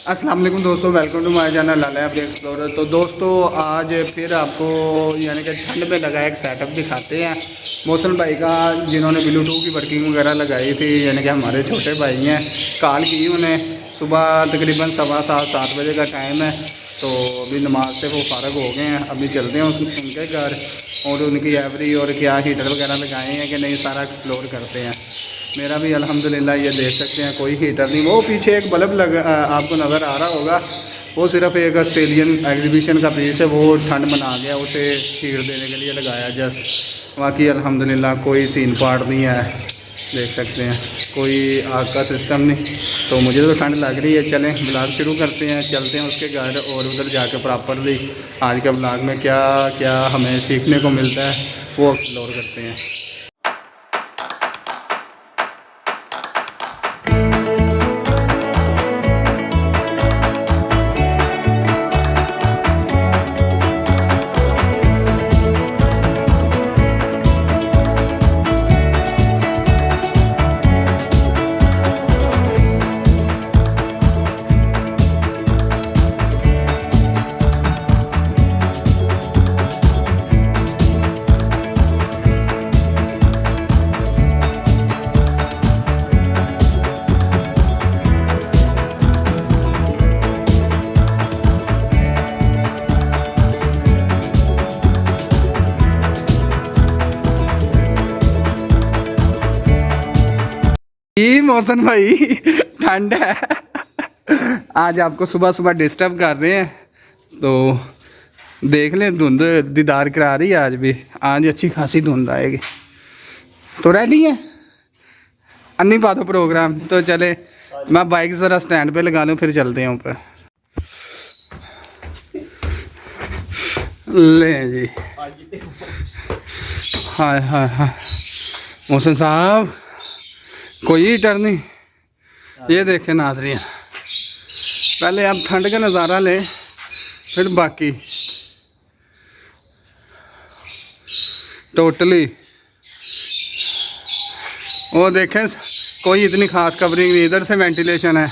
अस्सलाम वालेकुम दोस्तों, welcome to my channel Lala Explorer. तो दोस्तों आज फिर आपको यानी कि ठंड में लगा एक सेटअप दिखाते हैं मौसम भाई का, जिन्होंने ब्लूटूथ की वर्किंग वगैरह लगाई थी। यानी कि हमारे छोटे भाई हैं, कॉल की उन्हें सुबह तकरीबन 7:15 बजे का टाइम है। तो अभी नमाज से वो फ़ारग हो गए हैं, अभी चलते हैं उनके घर और उनकी एवरी और क्या हीटर वगैरह लगाए हैं कि नहीं सारा एक्सप्लोर करते हैं। मेरा भी अल्हम्दुलिल्लाह ये देख सकते हैं कोई हीटर नहीं। वो पीछे एक बल्ब आपको नज़र आ रहा होगा, वो सिर्फ एक ऑस्ट्रेलियन एग्जीबिशन का पीस है, वो ठंड मना गया उसे हीट देने के लिए लगाया जस्ट। बाकी अल्हम्दुलिल्लाह कोई सीन पार्ट नहीं है, देख सकते हैं कोई आग का सिस्टम नहीं। तो मुझे तो ठंड लग रही है, चलें ब्लॉग शुरू करते हैं, चलते हैं उसके घर और उधर जाके प्रॉपरली आज के ब्लॉग में क्या क्या हमें सीखने को मिलता है वो एक्सप्लोर करते हैं। मौसम भाई ठंड है, आज आपको सुबह सुबह डिस्टर्ब कर रहे हैं। तो देख लें, धुंध दीदार करा रही है आज अच्छी खासी धुंध आएगी। तो रेडी है अन्नी पा दो प्रोग्राम। तो चले मैं बाइक ज़रा स्टैंड पे लगा लूँ, फिर चलते हैं ऊपर। ले जी, हाय हाय हाय मौसम साहब, कोई हीटर नहीं। ये देखें नाज़रीन, पहले आप ठंड का नज़ारा लें फिर बाकी। टोटली वो देखें, कोई इतनी ख़ास कवरिंग नहीं। इधर से वेंटिलेशन है,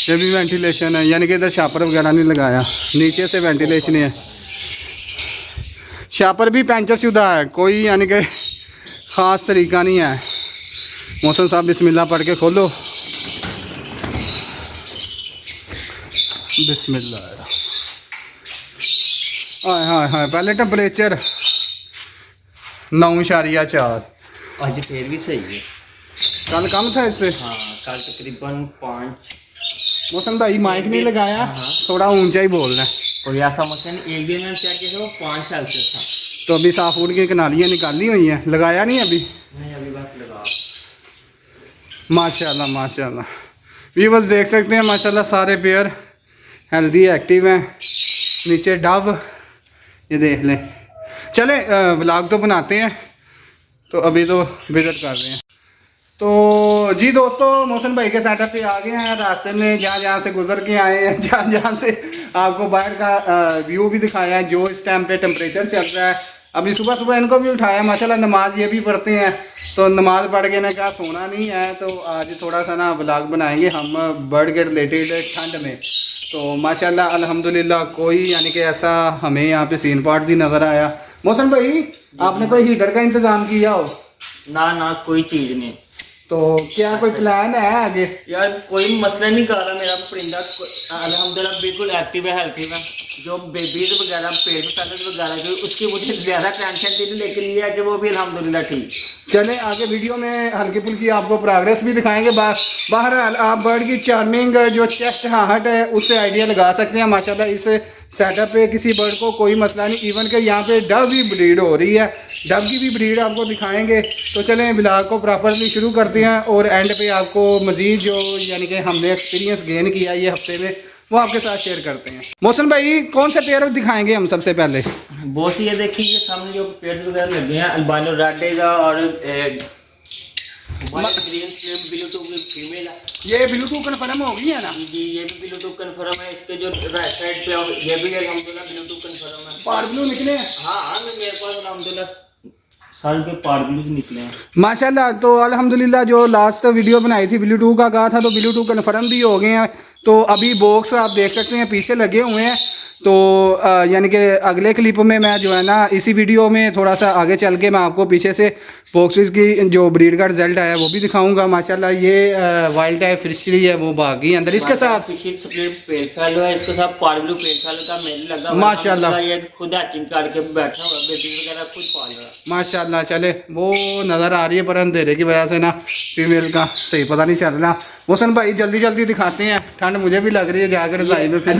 ये भी वेंटिलेशन है, यानी कि इधर शापर वगैरह नहीं लगाया, नीचे से वेंटिलेशन है। शापर भी पंचर शुदा है, कोई यानी कि ख़ास तरीका नहीं है। मौसम साहब बिस्मिल्लाह पढ़ के खोलो, बिस्मिल्लाह। हाय हाय हाय, पहले टेम्परेचर 9.4। आज फिर भी सही है, कल कम था इससे। हाँ कल तकरीबन 5। मौसम भाई माइक नहीं लगाया, हाँ। थोड़ा ऊंचा ही बोलना है। कोई ऐसा मसला नहीं, एक दिन मैंने चेक किया था वो 5 सेल्सियस था। तो अभी साफ उड़ के कनालियाँ निकाली हुई हैं, लगाया नहीं अभी। नहीं अभी बस लगा। माशाल्लाह माशाल्लाह, व्यूअर्स देख सकते हैं माशाल्लाह सारे पेयर हेल्दी एक्टिव हैं। नीचे डव, ये देख लें। चले व्लॉग तो बनाते हैं, तो अभी तो विज़िट कर रहे हैं। तो जी दोस्तों, मौसम भाई के सेटअप पे आ गए हैं। रास्ते में जहाँ जहाँ से गुजर के आए हैं, जहाँ जहाँ से आपको बाहर का व्यू भी दिखाया है, जो इस टाइम पे टेम्परेचर चल रहा है। अभी सुबह सुबह इनको भी उठाया, माशाल्लाह नमाज ये भी पढ़ते हैं। तो नमाज पढ़ के ना क्या सोना नहीं है, तो आज थोड़ा सा ना व्लॉग बनाएंगे हम बर्ड के रिलेटेड ठंड में। तो माशाल्लाह अल्हम्दुलिल्लाह कोई यानी कि ऐसा हमें यहाँ पे सीन पार्ट भी नज़र आया। मौसम भाई आपने कोई हीटर का इंतज़ाम किया हो? ना कोई चीज़ नहीं। तो क्या कोई प्लान है आगे? यार कोई मसला नहीं कर रहा, मेरा परिंदा अल्हम्दुलिल्लाह बिल्कुल एक्टिव है, हेल्थी है। जो बेबीज वगैरह पेट फैलस वगैरह जो उसकी मुझे ज़्यादा टेंशन थी, लेकिन ये है कि वो भी अल्हम्दुलिल्लाह ठीक। चले आगे वीडियो में हल्की फुल्की आपको प्रोग्रेस भी दिखाएंगे। बाहर आप बर्ड की चार्मिंग जो चेस्ट हाहट है उससे आइडिया लगा सकते हैं। माशाल्लाह इस सेटअप पे किसी बर्ड को कोई मसला नहीं। इवन के यहाँ पे डव भी ब्रीड हो रही है, डव की भी ब्रीड आपको दिखाएंगे। तो चलें व्लॉग को प्रॉपरली शुरू करते हैं और एंड पे आपको मज़ीद जो यानी कि हमने एक्सपीरियंस गेन किया ये हफ्ते में वो आपके साथ शेयर करते हैं। मौसम भाई कौन से पेयर दिखाएंगे हम सबसे पहले? बहुत ही ये देखिए, ये सामने जो पेड़ वगैरह लगे हैं अल्बानो रेड और फीमेल है। ये ब्लूटूथ कन्फर्म हो गई है ना जी, ये भी ब्लूटूथ कन्फर्म है। इसके जो राइट साइड पे ये भी अल्हम्दुलिल्लाह ब्लूटूथ कन्फर्म है। पार ब्लू निकले हैं। हाँ मेरे पास अल्हम्दुलिल्लाह साल के पार्ट ब्लूज निकले हैं। माशाल्लाह। तो अल्हम्दुलिल्लाह जो लास्ट वीडियो बनाई थी ब्लू 2 का कहा था, तो ब्लू 2 कन्फर्म भी हो गए हैं। तो अभी बॉक्स आप देख सकते हैं पीछे लगे हुए हैं। तो यानी कि अगले क्लिप में मैं जो है ना इसी वीडियो में थोड़ा सा आगे चल के मैं आपको पीछे से बॉक्सेस की जो ब्रीड का रिजल्ट आया वो भी दिखाऊंगा। माशाल्लाह ये वाइल्ड टाइप फिशरी है वो भागी अंदर इसके साथ पेल फैलो है, इसके साथ पार्ट ब्लू पेल फैलो का मेल लगा हुआ है। माशाल्लाह ये खुद हैचिंग करके बैठा हुआ है, बेबी वगैरह खुद पाल रहा है। माशाल्लाह। चले वो नज़र आ रही है पर अंधेरे की वजह से ना फीमेल का सही पता नहीं चल रहा। मोहसन भाई जल्दी जल्दी दिखाते हैं, ठंड मुझे भी लग रही है जाकर रजाई में फिर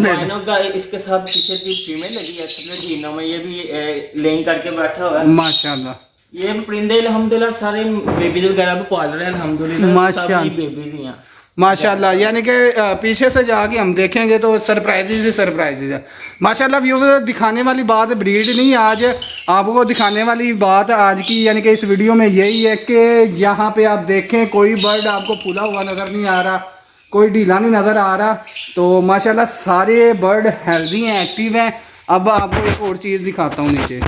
का इसके साथ पीछे की फीमेल लगी है स्प्लिट जीना में, ये भी लेइंग करके बैठा हुआ है। माशाल्लाह। ये परिंदे अल्हम्दुलिल्लाह सारे बेबीज वगैरह भी पाल रहे हैं अल्हम्दुलिल्लाह, माशाल्लाह। सभी बेबीज ही हैं माशाल्लाह। यानी कि पीछे से जाके हम देखेंगे तो सरप्राइजेज ही सरप्राइजेज है। माशाल्लाह। व्यूअर्स दिखाने वाली बात ब्रीड नहीं, आज आपको दिखाने वाली बात आज की यानी कि इस वीडियो में यही है कि यहाँ पे आप देखें कोई बर्ड आपको फूला हुआ नज़र नहीं आ रहा, कोई ढीला नहीं नज़र आ रहा। तो माशाल्लाह सारे बर्ड हेल्दी हैं, एक्टिव हैं। अब आपको एक और चीज़ दिखाता हूँ नीचे।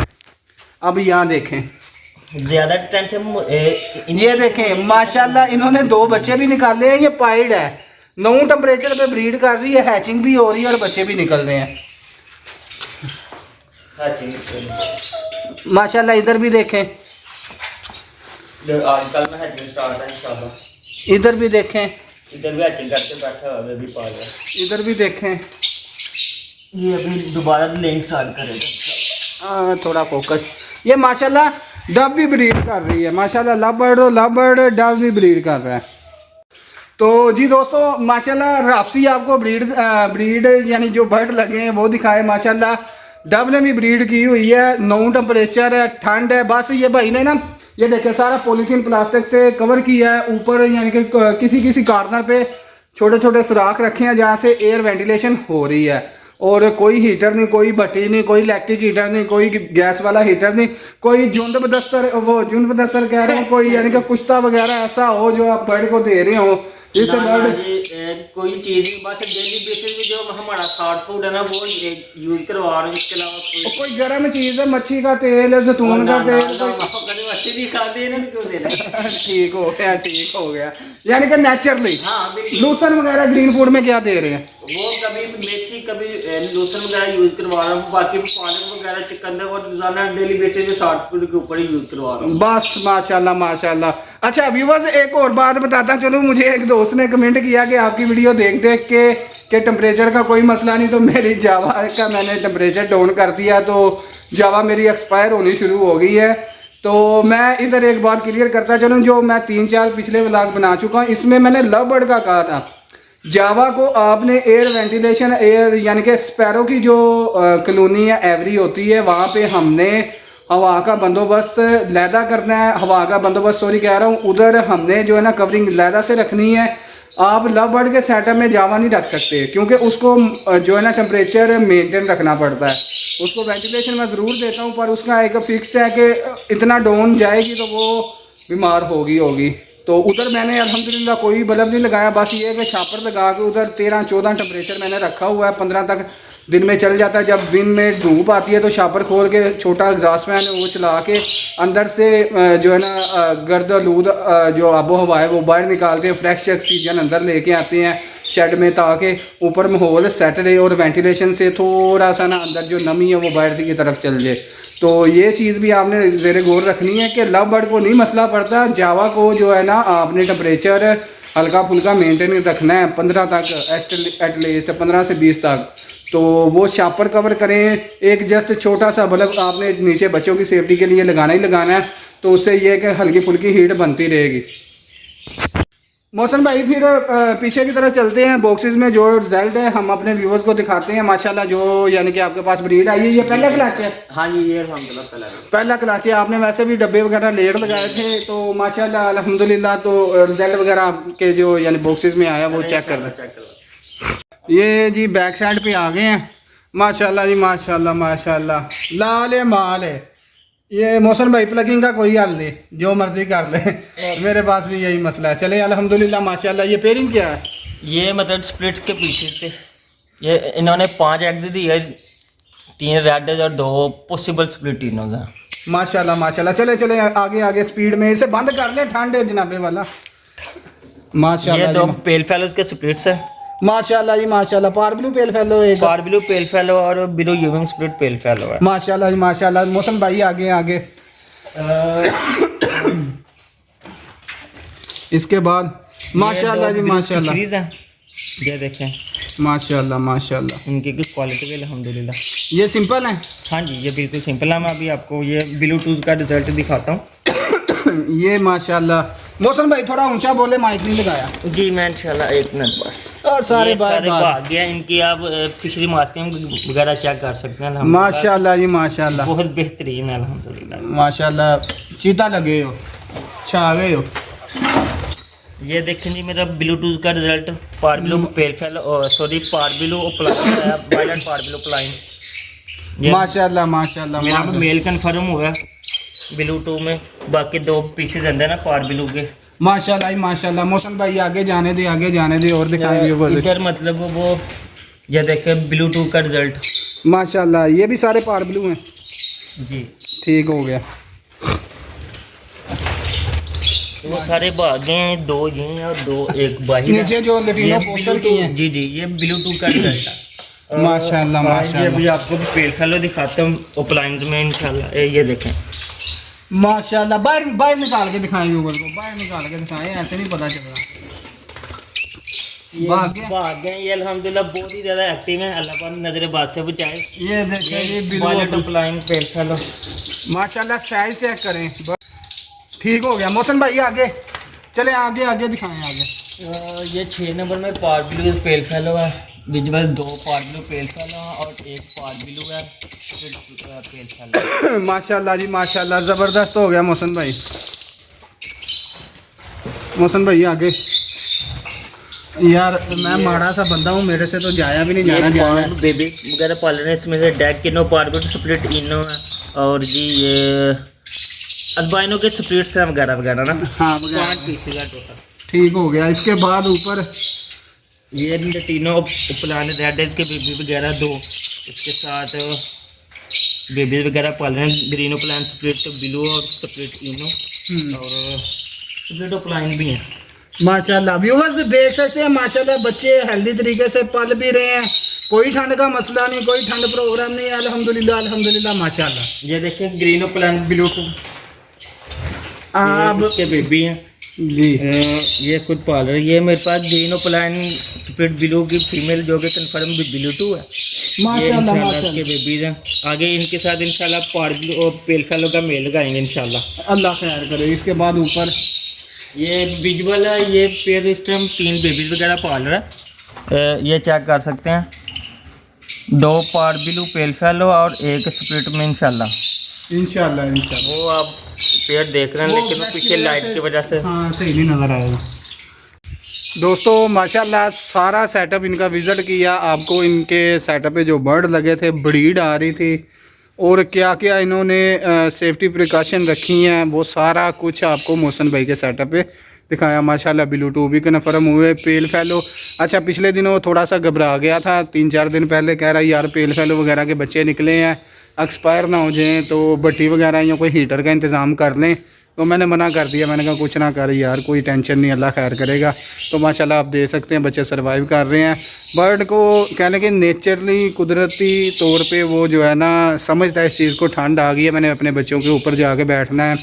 अब यहाँ देखें ज्यादा टेंशन ये देखें माशाल्लाह इन्होंने 2 बच्चे भी निकाले हैं। ये पाइड है, 9 टेम्परेचर पे ब्रीड कर रही है, हैचिंग भी हो रही है और बच्चे भी निकल रहे हैं माशाल्लाह। इधर भी देखें, आजकल में हैचिंग स्टार्ट है इंशाल्लाह। इधर भी देखें, इधर भी हैचिंग करके बैठा हुआ बेबी पाल रहा है। इधर भी देखें, ये अभी दोबारा लेइंग स्टार्ट करेगा। थोड़ा फोकस। ये माशाल्लाह डब भी ब्रीड कर रही है माशाल्लाह। लव बर्ड डब भी ब्रीड कर रहा है। तो जी दोस्तों माशाल्लाह राफसी आपको ब्रीड यानी जो बर्ड लगे हैं वो दिखाए। माशाल्लाह डब ने भी ब्रीड की हुई है, 9 टेम्परेचर है, ठंड है। बस ये भाई ने ना ये देखे सारा पॉलीथीन प्लास्टिक से कवर किया है ऊपर, यानी कि किसी किसी कॉर्नर पे छोटे छोटे सुराख रखे हैं जहाँ से एयर वेंटिलेशन हो रही है। और कोई हीटर नहीं, कोई भट्टी नहीं, कोई इलेक्ट्रिक हीटर नहीं, कोई गैस वाला हीटर नहीं, कोई जुंद बदस्तर कह रहे हो, कोई यानी कि कुश्ता वगैरह ऐसा हो जो आप बर्ड को दे रहे हो जिससे बर्ड कोई चीज नहीं, बस डेली बेसिस पे जो हमारा शॉर्ट फूड है ना वो यूज करवा रहे हैं। इसके अलावा कोई गर्म चीज है, मच्छी का तेल, जैतून का तेल, मच्छी भी खाते हैं ना, क्यों दे रहे ठीक हो गया यानी कि नेचुरली। हाँ लूसन वगैरह ग्रीन फूड में क्या दे रहे हैं वो कभी मेथी कभी लोशन वगैरह यूज करवा रहा हूँ, बाकी पालक वगैरह चिकन और रोजाना डेली बेसिस पे शॉर्ट फूड के ऊपर ही यूज करवा रहा हूँ बस। माशाल्लाह माशाल्लाह। अच्छा व्यूअर्स एक और बात बताता चलो, मुझे एक दोस्त ने कमेंट किया कि आपकी वीडियो देख देख के टेम्परेचर का कोई मसला नहीं, तो मेरी जावा का मैंने टेम्परेचर डाउन कर दिया तो जावा मेरी एक्सपायर होनी शुरू हो गई है। तो मैं इधर एक बात क्लियर करता चलूँ, जो मैं 3-4 पिछले व्लॉग बना चुका हूँ इसमें मैंने लव बर्ड का कहा था जावा को आपने एयर वेंटिलेशन एयर यानी कि स्पैरो की जो कॉलोनी है एवरी होती है वहाँ पे हमने हवा का बंदोबस्त लैदा करना है, हवा का बंदोबस्त सॉरी कह रहा हूँ, उधर हमने जो है ना कवरिंग लैदा से रखनी है। आप लव बर्ड के सेटअप में जावा नहीं रख सकते क्योंकि उसको जो है ना टेम्परेचर मेंटेन रखना पड़ता है। उसको वेंटिलेशन मैं ज़रूर देता हूँ पर उसका एक फिक्स है कि इतना डाउन जाएगी तो वो बीमार होगी। तो उधर मैंने अल्हम्दुलिल्लाह कोई बल्ब नहीं लगाया, बस ये है कि छापर लगा के उधर 13-14 टेम्परेचर मैंने रखा हुआ है। 15 तक दिन में चल जाता है। जब दिन में धूप आती है तो छापर खोल के छोटा एग्जॉस्ट फैन वो चला के अंदर से जो है ना गर्द आलूद जो आबो हवा है वो बाहर निकालते हैं, फ्रेश ऑक्सीजन अंदर लेके आते हैं शेड में ताकि ऊपर माहौल सेट रहे और वेंटिलेशन से थोड़ा सा ना अंदर जो नमी है वो बाहर की तरफ चल जाए। तो ये चीज़ भी आपने ज़ेरे गौर रखनी है कि लव बर्ड को नहीं मसला पड़ता, जावा को जो है ना आपने टेम्परेचर हल्का फुल्का मेंटेन रखना है 15 तक एटलीस्ट 15 से 20 तक। तो वो शापर कवर करें, एक जस्ट छोटा सा बल्ब आपने नीचे बच्चों की सेफ्टी के लिए लगाना ही लगाना है, तो उससे ये कि हल्की फुल्की हीट बनती रहेगी। मौसम भाई फिर पीछे की तरफ चलते हैं, बॉक्सेस में जो रिजल्ट है हम अपने व्यूअर्स को दिखाते हैं। माशाल्लाह जो यानी कि आपके पास ब्रीड आई है, ये पहला क्लाच है। हाँ जी ये अल्हम्दुलिल्लाह पहला क्लाच है। आपने वैसे भी डब्बे वगैरह लेट लगाए थे तो माशाल्लाह अल्हम्दुलिल्लाह तो रिजल्ट वगैरह आपके जो यानी बॉक्सेस में आया वो चेक कर ये जी बैक साइड पे आ गए हैं। माशाल्लाह जी माशाल्लाह लाल माल है। ये मौसम भाई प्लगिंग का कोई हल नहीं, जो मर्जी कर ले मेरे पास भी यही मसला है। चले अल्हम्दुलिल्लाह माशाल्लाह। ये पेयरिंग क्या है? ये मतलब स्प्लिट के पीछे थे, ये इन्होंने 5 एग्स दिए, 3 रेड और 2 पॉसिबल स्प्लिट इनोज हैं। माशाल्लाह माशाल्लाह। चले चले आगे आगे स्पीड में, इसे बंद कर ले, ठंड है जनाबे वाला। ये माशाल्लाह दो जी पेल फेलोज के स्प्लिट्स है, माशाल्लाह जी माशाल्लाह। पार ब्लू पेल फेलो एक, पार ब्लू पेल फेलो और ब्लू यूविंग स्प्लिट पेल फेलो है। माशाल्लाह जी माशाल्लाह। मौसम भाई आगे आगे इसके बाद माशाल्लाह जी माशाल्लाह। ये देखें माशाल्लाह माशाल्लाह। इनकी की क्वालिटी भी अल्हम्दुलिल्लाह। ये सिंपल है। हाँ जी ये बिल्कुल सिंपल है। मैं अभी आपको ये ब्लूटूथ का रिजल्ट दिखाता हूँ। ये माशाल्लाह। मौसम भाई थोड़ा ऊंचा बोले, माइक नहीं लगाया जी मैं इंशाल्लाह एक मिनट बस। और सारे ये सारे बाहर भाग गया। इनकी आप फिशरी मास्किंग वगैरह चेक कर सकते हैं। माशाल्लाह जी माशाल्लाह। बहुत बेहतरीन है अल्हम्दुलिल्लाह माशाल्लाह चीता लगे हो, छा गए हो। ये देखें जी मेरा ब्लूटूथ का रिजल्ट। पार ब्लू पेल फेलो, सॉरी पार ब्लू प्लाइन है, वायलेट पार ब्लू प्लाइन। माशाल्लाह माशाल्लाह मेरा माशाल्लाह। मेल कंफर्म हुआ ब्लूटूथ में। बाकी 2 पीसेज अंदर ना पार ब्लू के। माशाल्लाह जी माशाल्लाह। मौसम भाई आगे जाने दे, आगे जाने दे और दिखाएंगे वो। इधर मतलब वो ये देखें ब्लूटूथ का रिजल्ट। माशाल्लाह ये भी सारे पार ब्लू हैं जी ठीक हो गया। वो सारे भाग गए हैं, 2 ये हैं और 2 एक बाहर। नीचे जो लेटिनो पोस्टर की हैं। जी जी ये ब्लूटूथ का रिजल्ट है। माशाल्लाह ये माशाल्लाह अभी आपको पेल फेलो दिखाता हूँ ओपलाइंस में इंशाल्लाह। ये देखें माशाल्लाह। बाहर बाहर निकाल के दिखाएं व्यूअर को, बाहर निकाल के दिखाएं, ऐसे नहीं पता चल रहा। ये भाग गया? भाग गए। ये अल्हम्दुलिल्लाह बहुत ही ज़्यादा एक्टिव है। अल्लाह पाक नजर बात से बचाए। ये देखिए ये वायलेट बिल्कुल ओपलाइन पेल फेलो। माशाल्लाह साइज चेक करें। ठीक हो गया। मौसम भाई आगे चले, आगे आगे दिखाएं आगे। ये 6 नंबर में पार ब्लू पेल फेलो है। विजुअल 2 पार ब्लू पेल फेलो और 1 पार ब्लू है पेल फेलो। माशाल्लाह जी माशाल्लाह। ज़बरदस्त हो गया मौसम भाई। मौसम भाई आगे। यार मैं माड़ा सा बंदा हूँ, मेरे से तो जाया भी नहीं जाना जाना। बेबी वगैरह पाल रहे हैं। इसमें से डैक किनो पार ब्लू स्प्लिट इनो है और जी ये अल्बाइनो के स्प्लिट्स हैं वगैरह वगैरह ना। हाँ 5 पीसेज है टोटल। ठीक हो गया। इसके बाद ऊपर ये लेटिनो प्लान रेड के बेबी वगैरह 2 इसके साथ बेबी वगैरह पाल रहे हैं। ग्रीनो प्लान स्प्लिट ब्लू और स्प्लिट इनो और स्प्लिट प्लान भी हैं। माशाल्लाह। व्यूअर्स देख सकते हैं माशाल्लाह बच्चे हेल्दी तरीके से पल भी रहे हैं। कोई ठंड का मसला नहीं, कोई ठंड प्रोग्राम नहीं। अल्हम्दुलिल्लाह अल्हम्दुलिल्लाह माशाल्लाह। ये देखें ग्रीनो प्लान ब्लूटूथ अब के बेबी हैं जी ये खुद पाल रहे हैं। ये मेरे पास ग्रीनो प्लान स्प्लिट ब्लू की फीमेल जो कि कंफर्म ब्लूटूथ है। ये माशाल्लाह इंशाल्लाह माशाल्लाह। इसके बेबीज हैं। आगे इनके साथ इंशाल्लाह पार ब्लू और पेल फेलो का मेल लगाएंगे इंशाल्लाह। अल्लाह खैर करे। इसके बाद ऊपर ये विजुअल है। ये पेयर इस टाइम 3 बेबीज वगैरह पाल रहा है। ये चेक कर सकते हैं 2 पार ब्लू पेल फेलो और 1 स्प्लिट में इंशाल्लाह। इंशाल्लाह इंशाल्लाह। वो आप पेयर देख रहे हैं लेकिन वो पीछे लाइट की वजह से हाँ सही नहीं नज़र आएगा। दोस्तों माशाल्लाह सारा सेटअप इनका विजिट किया। आपको इनके सेटअप पे जो बर्ड लगे थे, ब्रीड आ रही थी और क्या क्या इन्होंने सेफ्टी प्रिकॉशन रखी हैं, वो सारा कुछ आपको मोहसन भाई के सेटअप पे दिखाया। माशाल्लाह ब्लूटूथ भी कन्फर्म हुए। पेल फेलो अच्छा पिछले दिनों थोड़ा सा घबरा गया था, 3-4 दिन पहले कह रहा यार पेल फेलो वगैरह के बच्चे निकले हैं, एक्सपायर ना हो जाएं तो भट्टी वगैरह या कोई हीटर का इंतज़ाम कर लें। तो मैंने मना कर दिया, मैंने कहा कुछ ना कर यार, कोई टेंशन नहीं, अल्लाह खैर करेगा। तो माशाल्लाह आप देख सकते हैं बच्चे सर्वाइव कर रहे हैं। बर्ड को कहने के नेचुरली कुदरती तौर पे वो जो है ना समझता है इस चीज़ को, ठंड आ गई है, मैंने अपने बच्चों के ऊपर जाके बैठना है,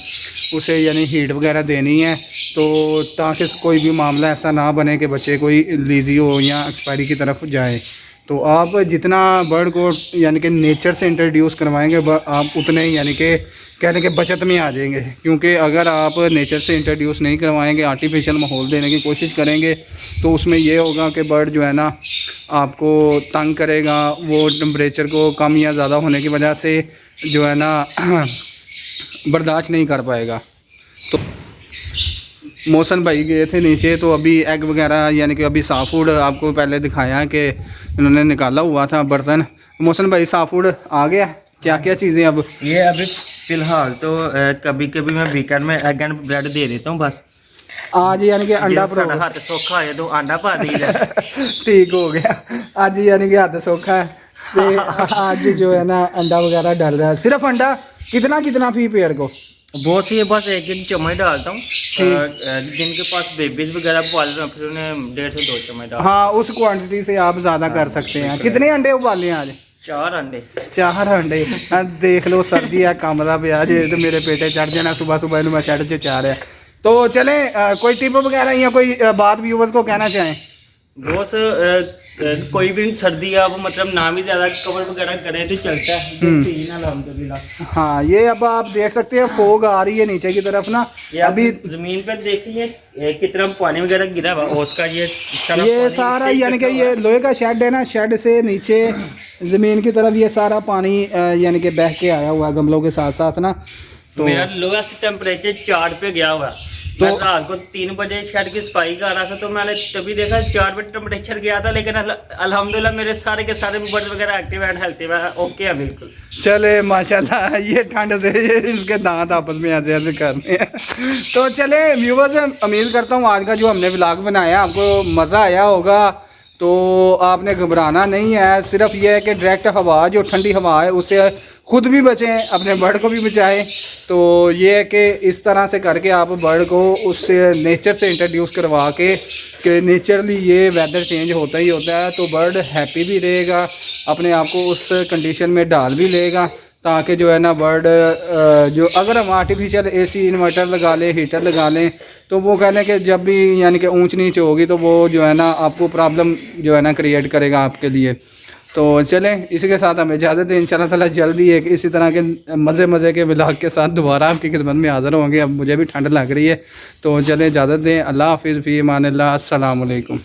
उसे यानी हीट वगैरह देनी है, तो ताकि कोई भी मामला ऐसा ना बने कि बच्चे कोई लीजी हो या एक्सपायरी की तरफ जाए। तो आप जितना बर्ड को यानी कि नेचर से इंट्रोड्यूस करवाएंगे आप उतने यानी कि कहने के बचत में आ जाएंगे। क्योंकि अगर आप नेचर से इंट्रोड्यूस नहीं करवाएंगे, आर्टिफिशियल माहौल देने की कोशिश करेंगे, तो उसमें ये होगा कि बर्ड जो है ना आपको तंग करेगा। वो टेम्परेचर को कम या ज़्यादा होने की वजह से जो है ना बर्दाश्त नहीं कर पाएगा। तो मोहसन भाई गए थे नीचे, तो अभी एग वगैरह यानी कि अभी साफ फूड आपको पहले दिखाया कि इन्होंने निकाला हुआ था बर्तन। मोहसन भाई साफ फूड आ गया, क्या क्या चीज़ें अब ये अभी फ़िलहाल तो कभी कभी मैं वीकेंड में एग एंड ब्रेड दे देता हूँ बस। आज यानी कि अंडा प्रो हाथ सौखा है तो अंडा पा दीजिए। ठीक हो गया। आज यानी कि हाथ सौखा है, आज जो है ना अंडा वगैरह डाल रहा है। सिर्फ अंडा कितना कितना फी पेयर को? बहुत सी बस एक एक चम्मच डालता हूँ। जिनके पास बेबीज वगैरह पाल रहे हैं फिर उन्हें 1.5 से 2 चम्मच डालता हूँ। हाँ, उस क्वांटिटी से आप ज़्यादा कर सकते हैं। कितने अंडे उबाले हैं आज? 4 अंडे। 4 अंडे। देख लो सर्दी है, काम का ब्याज तो मेरे पेटे चढ़ जाना सुबह सुबह मैं शेड च चाह रहा। तो चले कोई टिप वगैरह या कोई बात व्यूवर्स को कहना चाहें? बस कोई भी सर्दी है वो मतलब ना भी ज़्यादा कवर वगैरह करें तो चलता है। अल्हम्दुलिल्लाह। हाँ, ये अब आप देख सकते हैं फोग आ रही है नीचे की तरफ ना। अभी ज़मीन पर देखिए कितना पानी वगैरह गिरा हुआ उसका ये सारा यानी कि ये लोहे का शेड है ना, शेड से नीचे ज़मीन की तरफ ये सारा पानी यानी कि बह के आया हुआ है गमलों के साथ साथ ना। तो मेरा लोएस्ट टेम्परेचर 4 पे गया हुआ। तो रात को 3 बजे शेड की सफाई कर रहा था तो मैंने तभी देखा 4 बजे टेम्परेचर गया था, लेकिन अल्हम्दुलिल्लाह मेरे सारे के सारे बर्ड वगैरह एक्टिव एंड हेल्थी ओके है बिल्कुल। चले माशाल्लाह, ये ठंड से इसके दांत आपस में ऐसे ऐसे करने हैं। तो चले व्यूवर्स, उम्मीद करता हूँ आज का जो हमने व्लॉग बनाया आपको मज़ा आया होगा। तो आपने घबराना नहीं है, सिर्फ ये है कि डायरेक्ट हवा जो ठंडी हवा है उससे खुद भी बचें, अपने बर्ड को भी बचाएं। तो ये है कि इस तरह से करके आप बर्ड को उससे नेचर से इंट्रोड्यूस करवा के नेचरली ये वेदर चेंज होता ही होता है, तो बर्ड हैप्पी भी रहेगा, अपने आप को उस कंडीशन में डाल भी लेगा, ताकि जो है ना बर्ड जो अगर हम आर्टिफिशियल एसी इन्वर्टर लगा लें, हीटर लगा लें, तो वो कह लें कि जब भी यानी कि ऊंच नीच होगी तो वो जो है ना आपको प्रॉब्लम जो है ना क्रिएट करेगा आपके लिए। तो चलें, इसी के साथ हमें इजाज़त है। इंशाल्लाह ताला जल्दी एक इसी तरह के मज़े के व्लॉग के साथ दोबारा आपकी खिदमत में हाज़िर होंगे। अब मुझे भी ठंड लग रही है, तो चलें इजाज़त दें। अल्लाह हाफ़िज़, फ़ी अमान अल्लाह, अस्सलाम वालेकुम।